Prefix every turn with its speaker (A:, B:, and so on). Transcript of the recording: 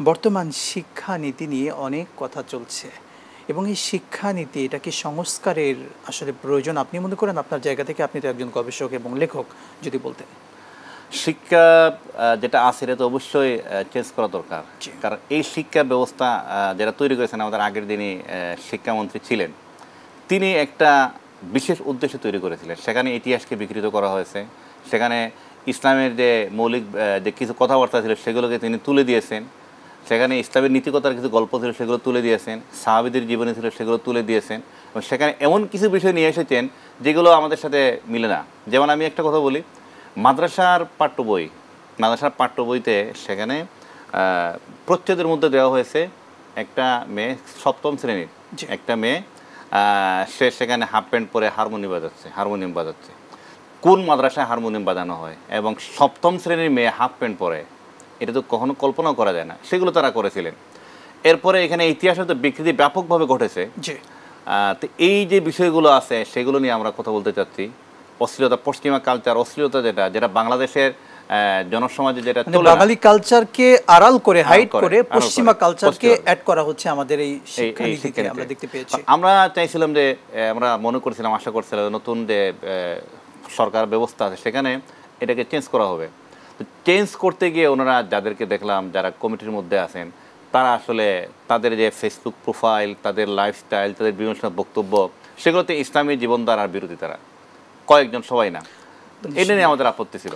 A: বর্তমান শিক্ষানীতি নিয়ে অনেক কথা চলছে এবং এই শিক্ষানীতি এটা কি সংস্কারের আসলে প্রয়োজন আপনি মনে করেন? আপনার জায়গা থেকে আপনি তো একজন গবেষক এবং লেখক, যদি বলতেন।
B: শিক্ষা যেটা আছে এটা তো অবশ্যই চেঞ্জ করা দরকার, কারণ এই শিক্ষা ব্যবস্থা যারা তৈরি করেছেন আমাদের আগের দিনই শিক্ষামন্ত্রী ছিলেন, তিনি একটা বিশেষ উদ্দেশ্যে তৈরি করেছিলেন। সেখানে ইতিহাসকে বিকৃত করা হয়েছে, সেখানে ইসলামের যে মৌলিক যে কিছু কথাবার্তা ছিল সেগুলোকে তিনি তুলে দিয়েছেন, সেখানে ইসলামের নীতিকতার কিছু গল্প ছিল সেগুলো তুলে দিয়েছেন, সাহাবীদের জীবনী ছিল সেগুলো তুলে দিয়েছেন, এবং সেখানে এমন কিছু বিষয় নিয়ে এসেছেন যেগুলো আমাদের সাথে মিলে না। যেমন আমি একটা কথা বলি, মাদ্রাসার পাঠ্য বইতে সেখানে প্রচ্ছদের মধ্যে দেওয়া হয়েছে একটা মেয়ে, সপ্তম শ্রেণীর একটা মেয়ে, সে সেখানে হাফ প্যান্ট পরে হারমোনিয়াম বাজাচ্ছে। কোন মাদ্রাসায় হারমোনিয়াম বাজানো হয় এবং সপ্তম শ্রেণীর মেয়ে হাফ প্যান্ট পরে? এটা তো কখনো কল্পনাও করা যায় না। সেগুলো তারা করেছিলেন। এরপরে এখানে ইতিহাসের তো বিকৃতি ব্যাপকভাবে ঘটেছে। তো এই যে বিষয়গুলো আছে সেগুলো নিয়ে আমরা কথা বলতে চাচ্ছি। অশ্লীলতা, পশ্চিমা কালচার, অশ্লীলতা যেটা বাংলাদেশের জনসমাজে যেটা
A: বাঙালি কালচারকে আড়াল করে, হাইড করে পশ্চিমা কালচারকে অ্যাড করা হচ্ছে আমাদের এই শিক্ষানীতিতে আমরা দেখতে পেয়েছি।
B: আমরা চাইছিলাম যে, আমরা মনে করছিলাম, আশা করছিলাম নতুন যে সরকার ব্যবস্থা আছে সেখানে এটাকে চেঞ্জ করা হবে। তো চেঞ্জ করতে গিয়ে ওনারা যাদেরকে দেখলাম, যারা কমিটির মধ্যে আছেন, তারা আসলে তাদের যে ফেসবুক প্রোফাইল, তাদের লাইফস্টাইল, তাদের বিভিন্ন বক্তব্য, সেগুলোতে ইসলামী জীবনধারার বিরোধী। তারা কয়েকজন, সবাই না। এটা নিয়ে আমাদের আপত্তি ছিল।